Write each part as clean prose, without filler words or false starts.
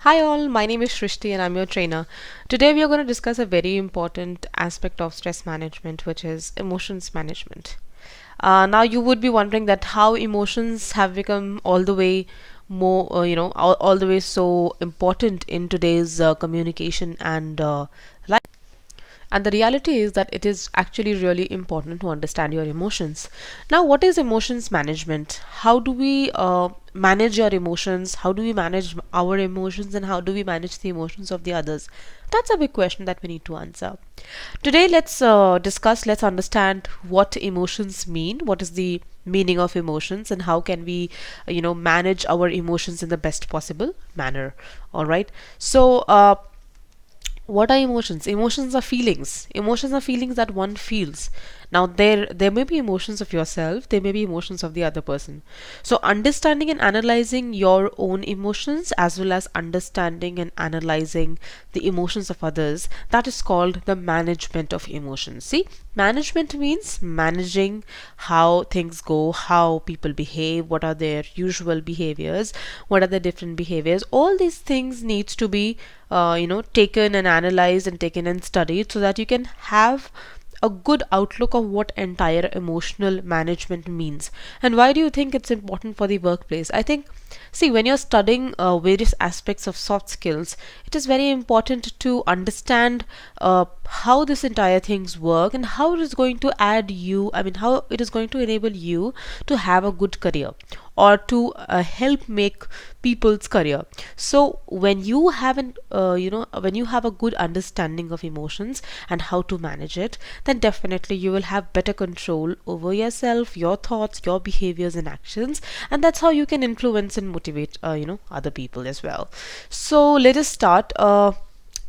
Hi all, my name is Shrishti and I'm your trainer. Today we are going to discuss a very important aspect of stress management, which is emotions management. Now you would be wondering that how emotions have become all the way more, all the way so important in today's communication and life. And the reality is that it is actually really important to understand your emotions. Now, what is emotions management? How do we manage your emotions? How do we manage our emotions? And how do we manage the emotions of the others? That's a big question that we need to answer. Today, let's let's understand what emotions mean, what is the meaning of emotions, and how can we, manage our emotions in the best possible manner. All right. What are emotions? Emotions are feelings. Emotions are feelings that one feels. Now there may be emotions of yourself, there may be emotions of the other person. So understanding and analyzing your own emotions as well as understanding and analyzing the emotions of others, that is called the management of emotions. See, management means managing how things go, how people behave, what are their usual behaviors, what are the different behaviors. All these things needs to be taken and analyzed and taken and studied so that you can have a good outlook of what entire emotional management means. And why do you think it's important for the workplace? I think, see, when you're studying various aspects of soft skills, it is very important to understand how this entire things work and how it is going to add you, I mean, how it is going to enable you to have a good career or to help make people's career. So when you haven't when you have a good understanding of emotions and how to manage it, then definitely you will have better control over yourself, your thoughts, your behaviors and actions, and that's how you can influence and motivate other people as well. So let us start.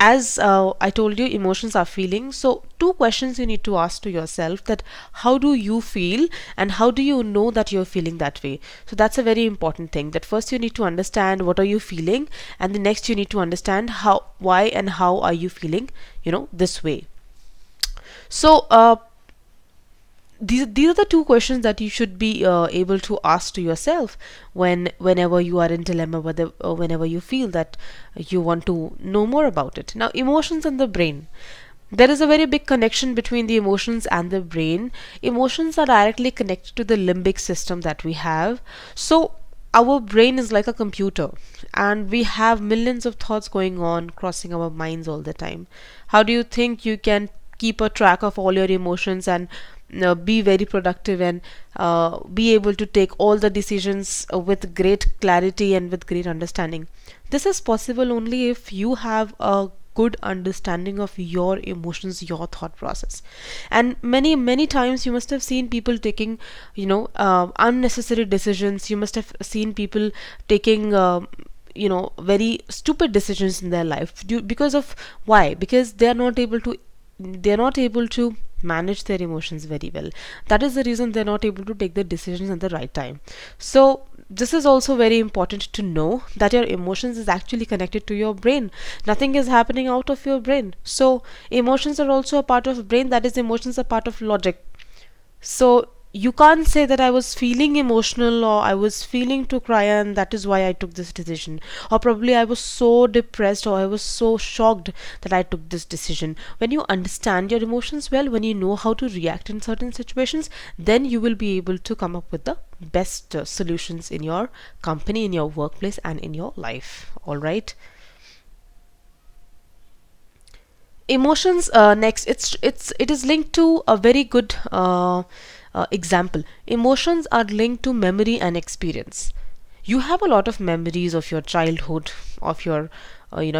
As I told you, emotions are feelings. So two questions you need to ask to yourself: that how do you feel and how do you know that you're feeling that way? So that's a very important thing, that first you need to understand what are you feeling, and the next you need to understand how, why and how are you feeling this way. So these are the two questions that you should be able to ask to yourself whenever you are in dilemma, whenever you feel that you want to know more about it. Now, emotions and the brain, there is a very big connection between the emotions and the brain. Emotions are directly connected to the limbic system that we have. So our brain is like a computer and we have millions of thoughts going on crossing our minds all the time. How do you think you can keep a track of all your emotions and be very productive and be able to take all the decisions with great clarity and with great understanding? This is possible only if you have a good understanding of your emotions, your thought process. And many times you must have seen people taking unnecessary decisions. You must have seen people taking very stupid decisions in their life because of, why? Because they're not able to manage their emotions very well. That is the reason they're not able to take the decisions at the right time. So this is also very important to know, that your emotions is actually connected to your brain. Nothing is happening out of your brain. So emotions are also a part of brain, that is, emotions are part of logic. So you can't say that I was feeling emotional or I was feeling to cry and that is why I took this decision. Or probably I was so depressed or I was so shocked that I took this decision. When you understand your emotions well, when you know how to react in certain situations, then you will be able to come up with the best solutions in your company, in your workplace, and in your life. All right. Emotions, next, it is linked to a very good example. Emotions are linked to memory and experience. You have a lot of memories of your childhood, of your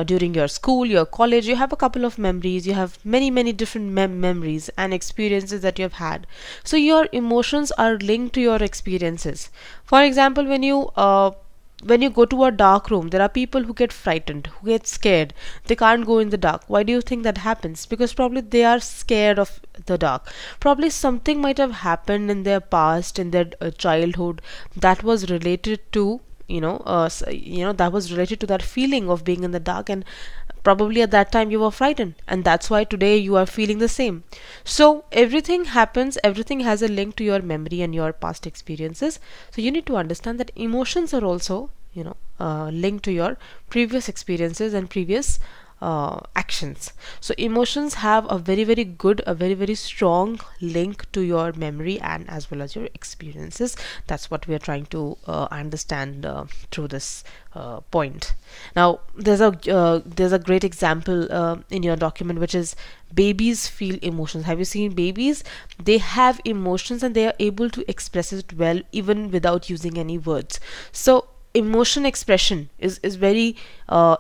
during your school, your college. You have a couple of memories, you have many different memories and experiences that you have had. So your emotions are linked to your experiences. For example, when you go to a dark room, there are people who get frightened, who get scared. They can't go in the dark. Why do you think that happens? Because probably they are scared of the dark. Probably something might have happened in their past, in their childhood, that was related to that was related to that feeling of being in the dark, and probably at that time you were frightened, and that's why today you are feeling the same. So everything happens, everything has a link to your memory and your past experiences. So you need to understand that emotions are also linked to your previous experiences and previous actions. So emotions have a very very good, a very very strong link to your memory and as well as your experiences. That's what we are trying to understand through this point. Now there's a great example in your document, which is babies feel emotions. Have you seen babies? They have emotions and they are able to express it well even without using any words. So emotion expression is very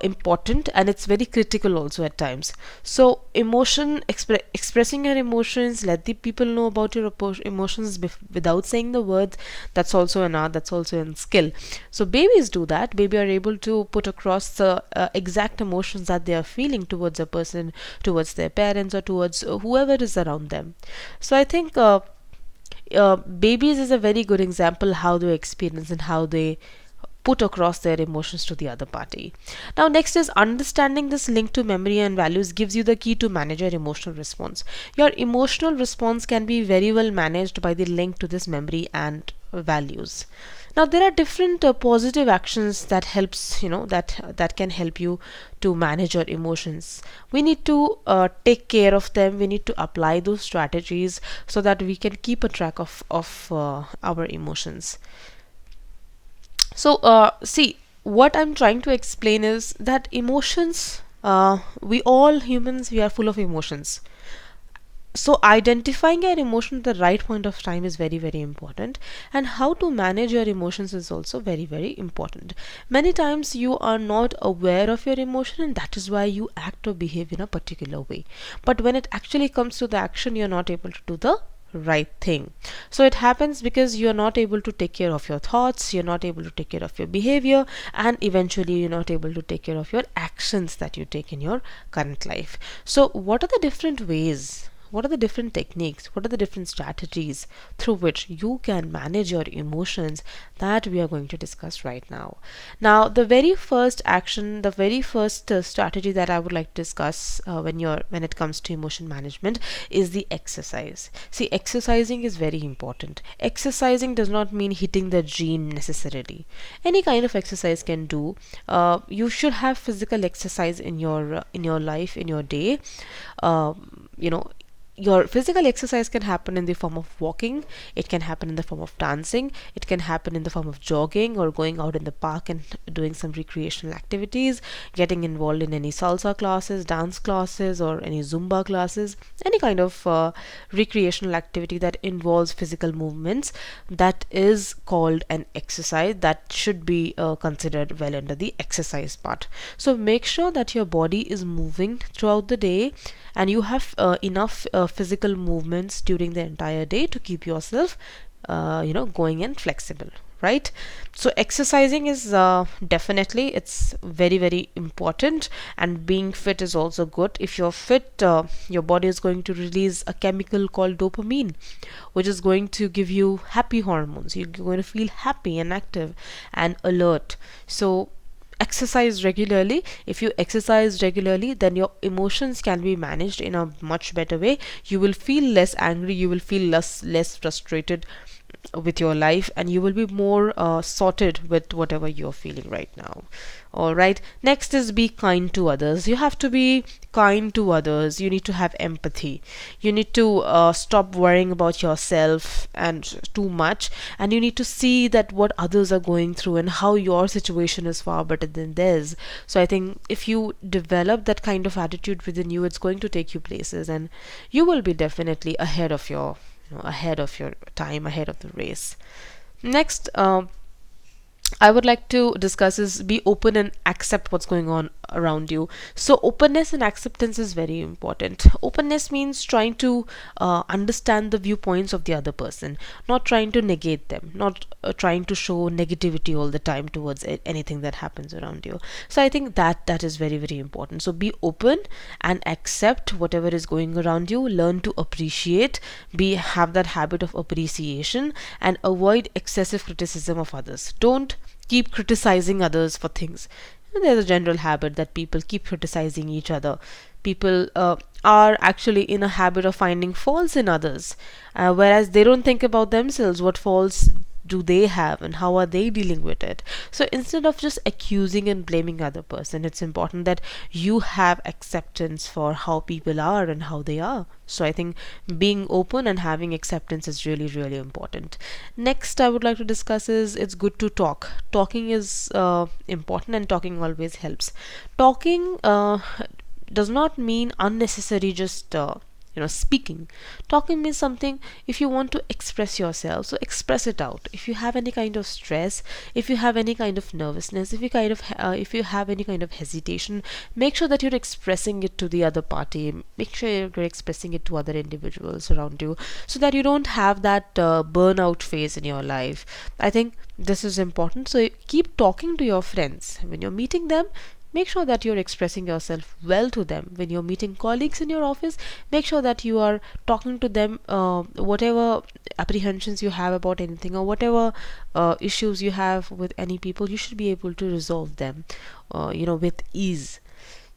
important, and it's very critical also at times. So expressing your emotions, let the people know about your emotions without saying the words, that's also an art, that's also a skill. So babies do that. Baby are able to put across the exact emotions that they are feeling towards a person, towards their parents, or towards whoever is around them. So I think babies is a very good example how they experience and how they put across their emotions to the other party. Now, next is understanding this link to memory and values gives you the key to manage your emotional response. Your emotional response can be very well managed by the link to this memory and values. Now, there are different positive actions that helps, that can help you to manage your emotions. We need to take care of them. We need to apply those strategies so that we can keep a track of our emotions. So, see, what I'm trying to explain is that emotions, we all humans, we are full of emotions. So, identifying your emotion at the right point of time is very, very important, and how to manage your emotions is also very, very important. Many times you are not aware of your emotion, and that is why you act or behave in a particular way. But when it actually comes to the action, you're not able to do the right thing. So it happens because you're not able to take care of your thoughts, you're not able to take care of your behavior, and eventually you're not able to take care of your actions that you take in your current life. So what are the different ways, what are the different techniques, what are the different strategies through which you can manage your emotions, that we are going to discuss right now. Now, the very first action, the very first strategy that I would like to discuss when it comes to emotion management is the exercise. See, exercising is very important. Exercising does not mean hitting the gym necessarily. Any kind of exercise can do. You should have physical exercise in your life, in your day. You know, your physical exercise can happen in the form of walking, it can happen in the form of dancing, it can happen in the form of jogging or going out in the park and doing some recreational activities, getting involved in any salsa classes, dance classes, or any Zumba classes, any kind of recreational activity that involves physical movements, that is called an exercise. That should be considered well under the exercise part. So make sure that your body is moving throughout the day and you have enough physical movements during the entire day to keep yourself going and flexible, right? So exercising is definitely, it's very very important, and being fit is also good. If you're fit, your body is going to release a chemical called dopamine, which is going to give you happy hormones. You're going to feel happy and active and alert. So exercise regularly. If you exercise regularly, then your emotions can be managed in a much better way. You will feel less angry, you will feel less frustrated with your life, and you will be more sorted with whatever you're feeling right now. All right, next is be kind to others. You have to be kind to others. You need to have empathy. You need to stop worrying about yourself and too much, and you need to see that what others are going through and how your situation is far better than theirs. So I think if you develop that kind of attitude within you, it's going to take you places, and you will be definitely ahead of your ahead of your time, ahead of the race. Next, I would like to discuss is be open and accept what's going on around you. So openness and acceptance is very important. Openness means trying to understand the viewpoints of the other person, not trying to negate them, not trying to show negativity all the time towards anything that happens around you. So I think that is very very important. So be open and accept whatever is going around you. Learn to appreciate, have that habit of appreciation, and avoid excessive criticism of others. Don't keep criticizing others for things. There's a general habit that people keep criticizing each other. People are actually in a habit of finding faults in others, whereas they don't think about themselves, what faults do they have and how are they dealing with it. So instead of just accusing and blaming other person, it's important that you have acceptance for how people are and how they are. So I think being open and having acceptance is really, really important. Next I would like to discuss is it's good to talk. Talking is important, and talking always helps. Talking does not mean unnecessary just speaking. Talking means something, if you want to express yourself, so express it out. If you have any kind of stress, if you have any kind of nervousness, if you have any kind of hesitation, make sure that you're expressing it to the other party. Make sure you're expressing it to other individuals around you, so that you don't have that burnout phase in your life. I think this is important. So keep talking to your friends when you're meeting them. Make sure that you're expressing yourself well to them. When you're meeting colleagues in your office, make sure that you are talking to them, whatever apprehensions you have about anything, or whatever issues you have with any people, you should be able to resolve them with ease.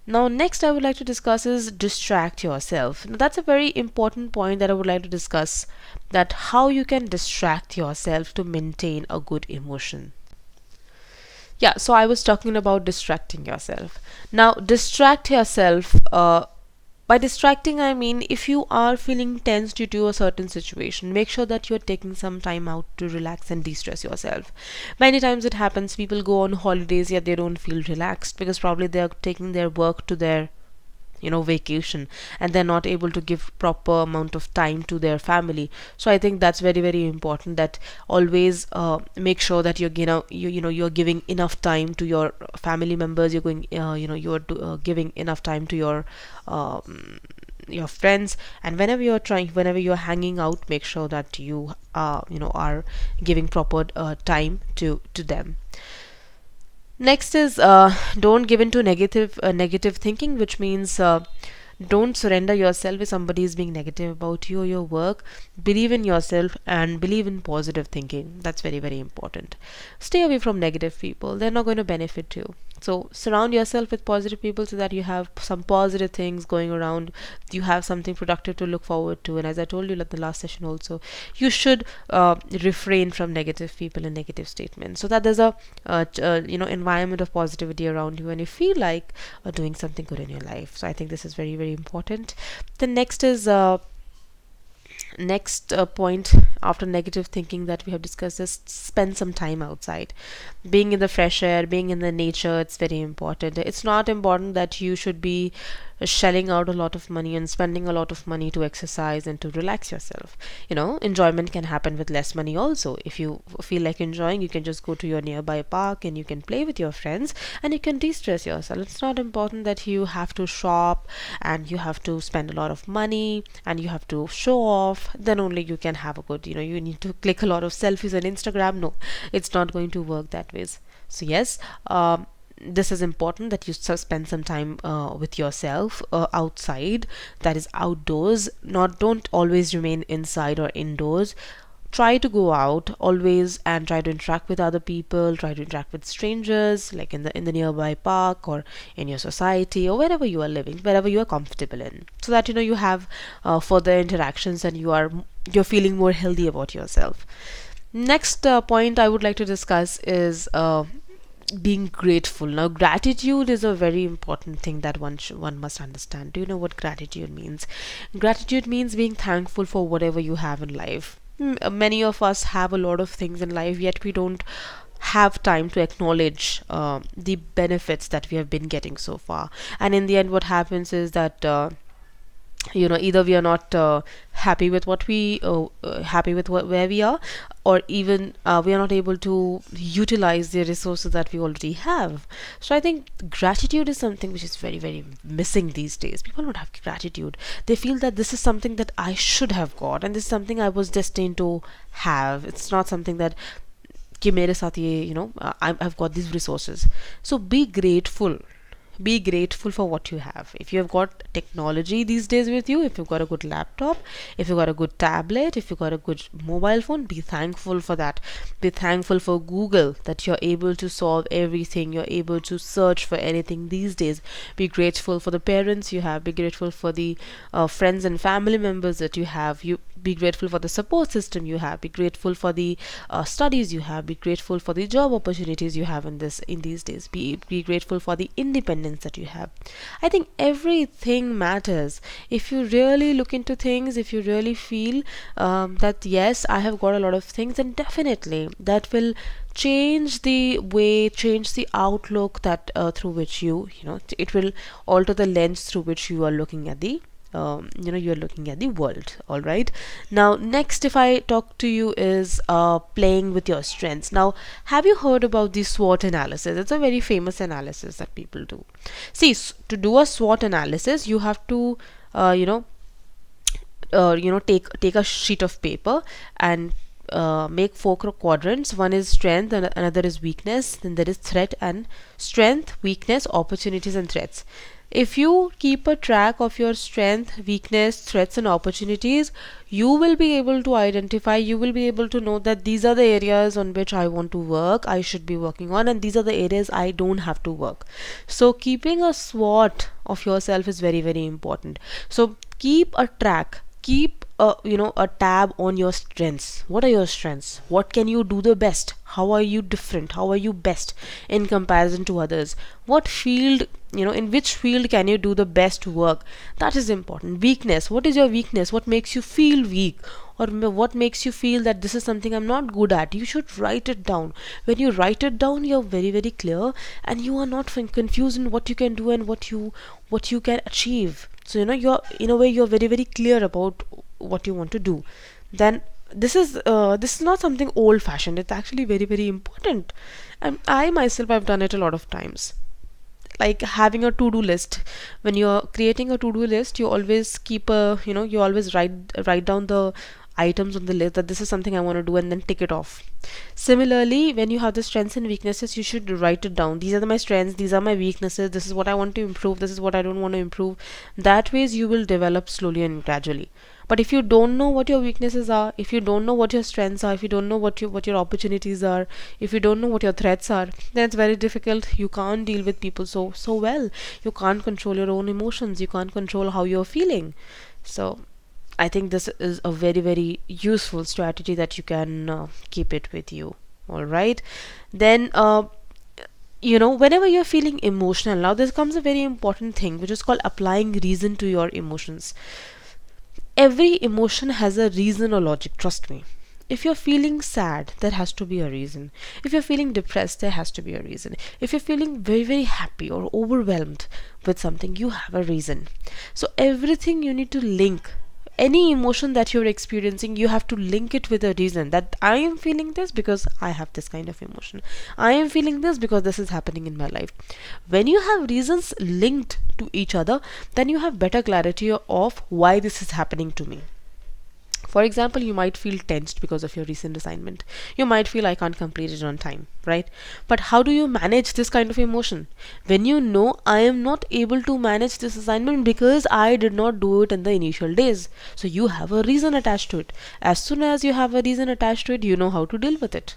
Now next I would like to discuss is distract yourself. Now that's a very important point that I would like to discuss, that how you can distract yourself to maintain a good emotion. Yeah, so I was talking about distracting yourself. Now distract yourself, by distracting I mean, if you are feeling tense due to a certain situation, make sure that you're taking some time out to relax and de-stress yourself. Many times it happens, people go on holidays yet they don't feel relaxed, because probably they're taking their work to their vacation, and they're not able to give proper amount of time to their family. So I think that's very, very important, that always make sure that you're giving enough time to your family members. You're going you're giving enough time to your friends, and whenever you're hanging out, make sure that you are giving proper time to them. Next is don't give into negative thinking, which means don't surrender yourself if somebody is being negative about you or your work. Believe in yourself and believe in positive thinking. That's very, very important. Stay away from negative people. They're not going to benefit you. So surround yourself with positive people, so that you have some positive things going around. You have something productive to look forward to. And as I told you at the last session also, you should refrain from negative people and negative statements, so that there's a environment of positivity around you, and you feel like doing something good in your life. So I think this is very, very important. The next point after negative thinking that we have discussed is spend some time outside. Being in the fresh air, being in the nature, it's very important. It's not important that you should be shelling out a lot of money and spending a lot of money to exercise and to relax yourself. Enjoyment can happen with less money also. If you feel like enjoying, you can just go to your nearby park and you can play with your friends and you can de-stress yourself. It's not important that you have to shop and you have to spend a lot of money and you have to show off, then only you can have a good, you need to click a lot of selfies on Instagram. No, it's not going to work that ways. So yes, this is important that you spend some time with yourself outside, that is outdoors. Don't always remain inside or indoors. Try to go out always and try to interact with other people, try to interact with strangers, like in the nearby park or in your society or wherever you are living, wherever you are comfortable in, so that you have further interactions and you're feeling more healthy about yourself. Next point I would like to discuss is being grateful. Now gratitude is a very important thing that one must understand. Do you know what gratitude means? Gratitude means being thankful for whatever you have in life. Many of us have a lot of things in life, yet we don't have time to acknowledge the benefits that we have been getting so far. And in the end, what happens is that either we are not happy with where we are, or even we are not able to utilize the resources that we already have. So I think gratitude is something which is very, very missing these days. People don't have gratitude. They feel that this is something that I should have got, and this is something I was destined to have. It's not something that कि मेरे साथ ये I've got these resources. So be grateful for what you have. If you have got technology these days with you, if you've got a good laptop, if you've got a good tablet, if you've got a good mobile phone, be thankful for that. Be thankful for Google, that you're able to solve everything, you're able to search for anything these days. Be grateful for the parents you have, be grateful for the friends and family members that you have. You be grateful for the support system you have, be grateful for the studies you have, be grateful for the job opportunities you have in these days, be grateful for the independence that you have. I think everything matters. If you really look into things, if you really feel that yes, I have got a lot of things, then definitely that will change the way, change the outlook that through which it will alter the lens through which you are looking at the you're looking at the world. All right, now next, if I talk to you, is playing with your strengths. Now, have you heard about the SWOT analysis? It's a very famous analysis that people do. See, to do a SWOT analysis, you have to take a sheet of paper and make four quadrants. One is strength, and another is weakness, then there is threat and strength, weakness, opportunities, and threats. If you keep a track of your strength, weakness, threats, and opportunities, you will be able to identify, you will be able to know that these are the areas on which I want to work, I should be working on, and these are the areas I don't have to work. So keeping a SWOT of yourself is very, very important. So keep a track, keep a tab on your strengths. What are your strengths? What can you do the best? How are you different? How are you best in comparison to others? What field, in which field can you do the best work? That is important. Weakness. What is your weakness? What makes you feel weak? Or what makes you feel that this is something I'm not good at? You should write it down. When you write it down, you're very, very clear, and you are not confused in what you can do and what you can achieve. So you're, in a way, you're very, very clear about what you want to do. Then this is not something old fashioned. It's actually very, very important, and I myself have done it a lot of times. Like having a to-do list. When you're creating a to-do list, you always keep you always write down the items on the list, that this is something I want to do, and then tick it off. Similarly, when you have the strengths and weaknesses, you should write it down. These are my strengths, these are my weaknesses, this is what I want to improve, this is what I don't want to improve. That ways you will develop slowly and gradually. But if you don't know what your weaknesses are, if you don't know what your strengths are, if you don't know what your opportunities are, if you don't know what your threats are, then it's very difficult. You can't deal with people so well. You can't control your own emotions. You can't control how you're feeling. So I think this is a very, very useful strategy that you can keep it with you. All right. Then whenever you're feeling emotional, now there comes a very important thing, which is called applying reason to your emotions. Every emotion has a reason or logic, trust me. If you're feeling sad, there has to be a reason. If you're feeling depressed, there has to be a reason. If you're feeling very, very happy or overwhelmed with something, you have a reason. So everything you need to link. Any emotion that you're experiencing, you have to link it with a reason, that I am feeling this because I have this kind of emotion. I am feeling this because this is happening in my life. When you have reasons linked to each other, then you have better clarity of why this is happening to me. For example, you might feel tensed because of your recent assignment. You might feel I can't complete it on time, right? But how do you manage this kind of emotion? When you know I am not able to manage this assignment because I did not do it in the initial days. So you have a reason attached to it. As soon as you have a reason attached to it, you know how to deal with it.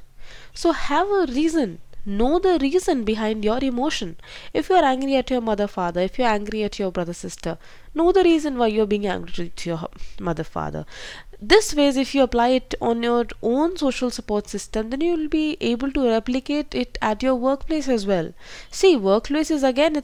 So have a reason. Know the reason behind your emotion. If you are angry at your mother, father, if you're angry at your brother, sister, know the reason why you're being angry to your mother, father. This ways, if you apply it on your own social support system, then you will be able to replicate it at your workplace as well. See, workplaces, again,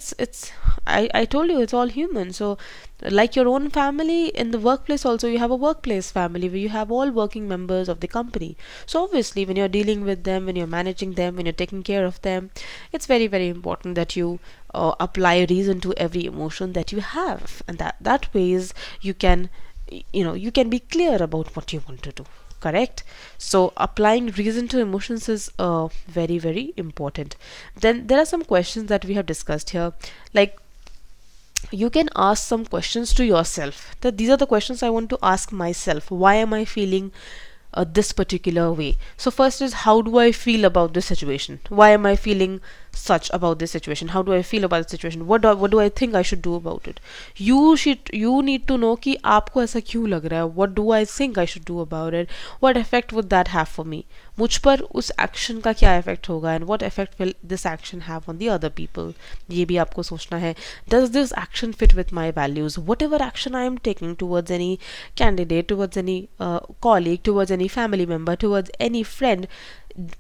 I told you, it's all human. So like your own family, in the workplace also you have a workplace family where you have all working members of the company. So obviously when you're dealing with them, when you're managing them, when you're taking care of them, it's very, very important that you apply reason to every emotion that you have, and that ways you can be clear about what you want to do. Correct? So applying reason to emotions is very, very important. Then there are some questions that we have discussed here. Like, you can ask some questions to yourself, that these are the questions I want to ask myself. Why am I feeling this particular way? So first is, how do I feel about this situation? Why am I feeling such about this situation? How do I feel about the situation? What do I think I should do about it? You need to know कि आपको ऐसा क्यों लग रहा है? What do I think I should do about it? What effect would that have for me? मुझ पर उस एक्शन का क्या इफेक्ट होगा, and what effect will this action have on the other people, ये भी आपको सोचना है. Does this action fit with my values, what ever action I am taking towards any candidate, towards any colleague, towards any family member, towards any friend,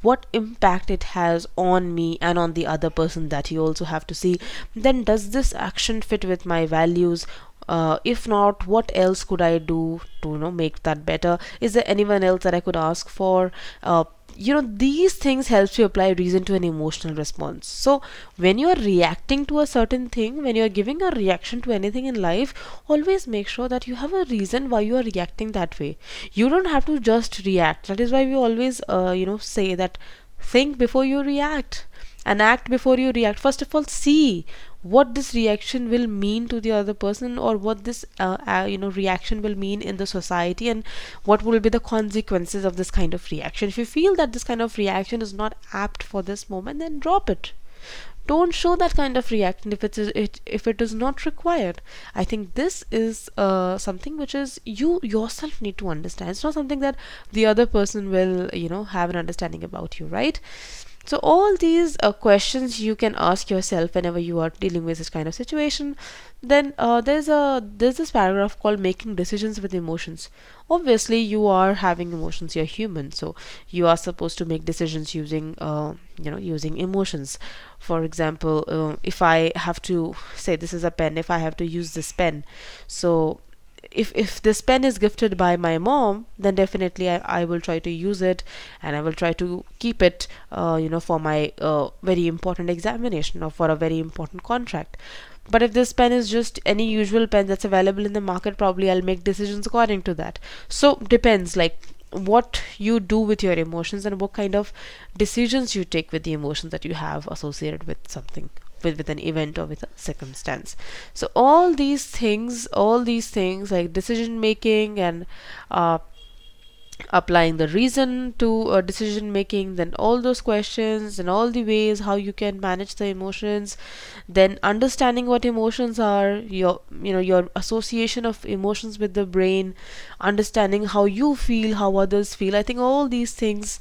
what impact it has on me and on the other person, that you also have to see. Then does this action fit with my values? If not, what else could I do to make that better? Is there anyone else that I could ask for? These things helps you apply reason to an emotional response. So when you are reacting to a certain thing, when you are giving a reaction to anything in life, always make sure that you have a reason why you are reacting that way. You don't have to just react. That is why we always say that think before you react and act before you react. First of all, see what this reaction will mean to the other person, or what this reaction will mean in the society, and what will be the consequences of this kind of reaction. If you feel that this kind of reaction is not apt for this moment, then drop it. Don't show that kind of reaction if it is not required. I think this is something which is you yourself need to understand. It's not something that the other person will have an understanding about you, right? So all these questions you can ask yourself whenever you are dealing with this kind of situation. Then there's this paragraph called making decisions with emotions. Obviously, you are having emotions. You're human, so you are supposed to make decisions using using emotions. For example, if I have to say this is a pen, if I have to use this pen, so if this pen is gifted by my mom, then definitely I will try to use it, and I will try to keep it for my very important examination, or for a very important contract. But if this pen is just any usual pen that's available in the market, probably I'll make decisions according to that. So depends, like what you do with your emotions, and what kind of decisions you take with the emotions that you have associated with something, with an event or with a circumstance. So all these things like decision making, and applying the reason to decision making, then all those questions and all the ways how you can manage the emotions, then understanding what emotions are, your association of emotions with the brain, understanding how you feel, how others feel. I think all these things,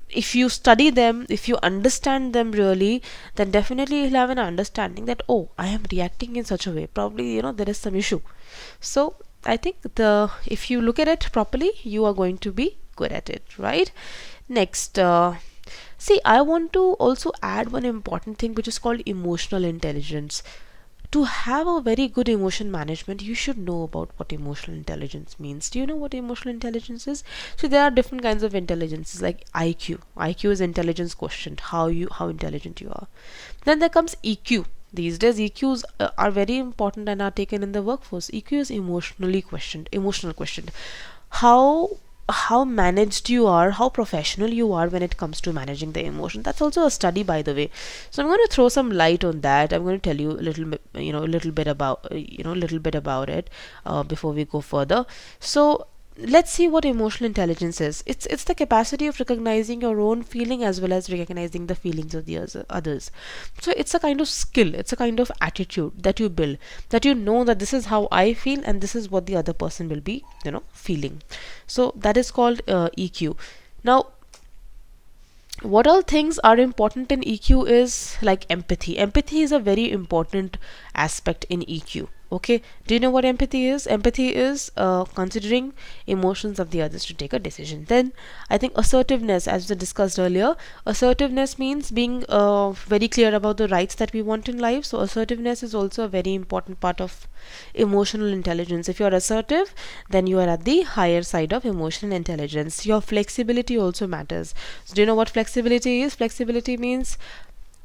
if you study them, if you understand them really, then definitely you'll have an understanding that, oh, I am reacting in such a way, probably there is some issue. So I think if you look at it properly, you are going to be good at it, right? Next, see, I want to also add one important thing which is called emotional intelligence. To have a very good emotion management, you should know about what emotional intelligence means. Do you know what emotional intelligence is? So there are different kinds of intelligences, like IQ. IQ is intelligence quotient, how intelligent you are. Then there comes EQ. These days EQs are very important and are taken in the workforce. EQ is emotional questioned. How managed you are, how professional you are when it comes to managing the emotion. That's also a study, by the way. So I'm going to throw some light on that. I'm going to tell you a little bit about it before we go further. So let's see what emotional intelligence is. It's the capacity of recognizing your own feeling as well as recognizing the feelings of the others. So it's a kind of skill, it's a kind of attitude that you build, that you know that this is how I feel and this is what the other person will be feeling. So that is called EQ. Now, what all things are important in EQ is like empathy. Empathy is a very important aspect in EQ. Okay, do you know what empathy is? Empathy is considering emotions of the others to take a decision. Then I think assertiveness, as we discussed earlier, assertiveness means being very clear about the rights that we want in life. So assertiveness is also a very important part of emotional intelligence. If you are assertive, then you are at the higher side of emotional intelligence. Your flexibility also matters. So do you know what flexibility is? Flexibility means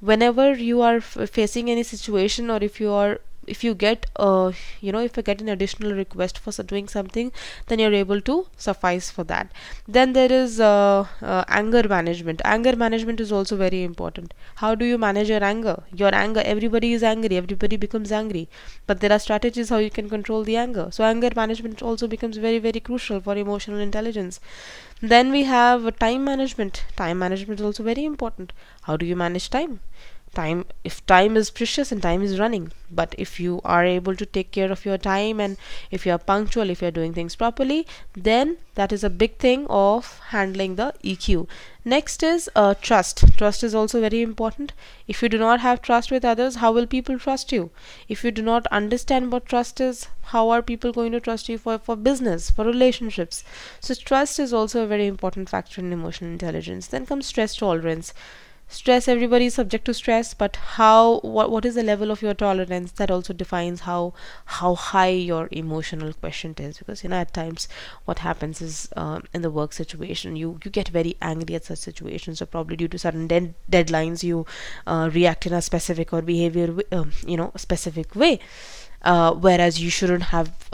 whenever you are facing any situation, or if you get if you get an additional request for doing something, then you're able to suffice for that. Then there is anger management. Anger management is also very important. How do you manage your anger? Everybody is angry, everybody becomes angry, but there are strategies how you can control the anger. So anger management also becomes very, very crucial for emotional intelligence. Then we have time management. Time management is also very important. How do you manage time? Time, if time is precious and time is running, but if you are able to take care of your time, and if you are punctual, if you are doing things properly, then that is a big thing of handling the EQ. Next is trust is also very important. If you do not have trust with others, how will people trust you? If you do not understand what trust is, how are people going to trust you for business, for relationships? So trust is also a very important factor in emotional intelligence. Then comes stress tolerance. Stress, everybody is subject to stress, but what is the level of your tolerance? That also defines how high your emotional quotient is. Because at times what happens is, in the work situation, you get very angry at such situations, so probably due to certain deadlines, you react in a specific or behavior a specific way, whereas you shouldn't have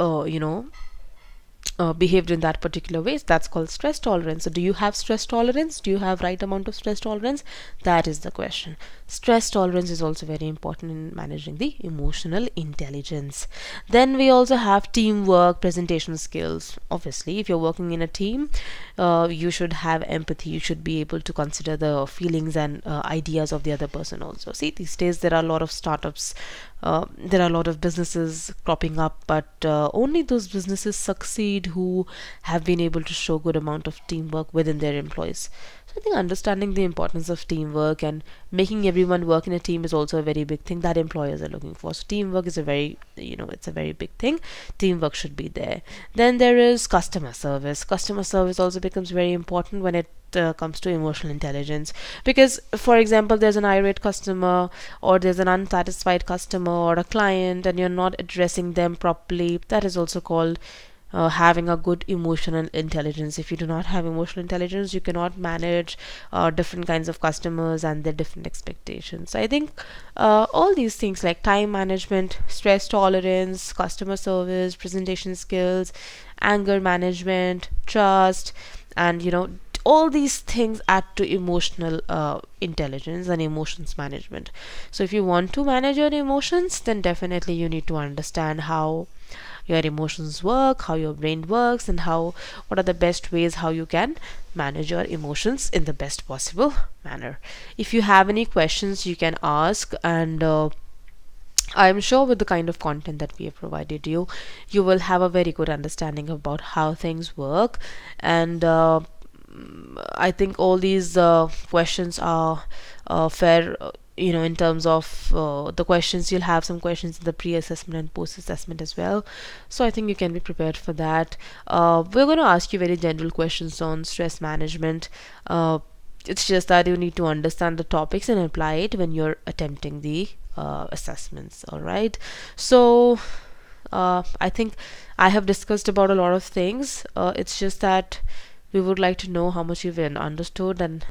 behaved in that particular ways. That's called stress tolerance. So do you have stress tolerance? Do you have right amount of stress tolerance? That is the question. Stress tolerance is also very important in managing the emotional intelligence. Then we also have teamwork, presentation skills. Obviously, if you're working in a team, you should have empathy. You should be able to consider the feelings and ideas of the other person also. See, these days there are a lot of startups, there are a lot of businesses cropping up, but only those businesses succeed who have been able to show good amount of teamwork within their employees. So I think understanding the importance of teamwork and making everyone work in a team is also a very big thing that employers are looking for. So teamwork is a very, it's a very big thing. Teamwork should be there. Then there is customer service. Customer service also becomes very important when it comes to emotional intelligence, because for example, there's an irate customer, or there's an unsatisfied customer or a client, and you're not addressing them properly. That is also called having a good emotional intelligence. If you do not have emotional intelligence, you cannot manage different kinds of customers and their different expectations. So I think all these things like time management, stress tolerance, customer service, presentation skills, anger management, trust, and all these things add to emotional intelligence and emotions management. So if you want to manage your emotions, then definitely you need to understand how your emotions work, how your brain works, and what are the best ways how you can manage your emotions in the best possible manner. If you have any questions, you can ask, and I'm sure with the kind of content that we have provided you, you will have a very good understanding about how things work. And I think all these questions are fair, in terms of the questions. You'll have some questions in the pre-assessment and post-assessment as well. So I think you can be prepared for that. We're going to ask you very general questions on stress management. It's just that you need to understand the topics and apply it when you're attempting the assessments. All right. So I think I have discussed about a lot of things. It's just that we would like to know how much you've understood and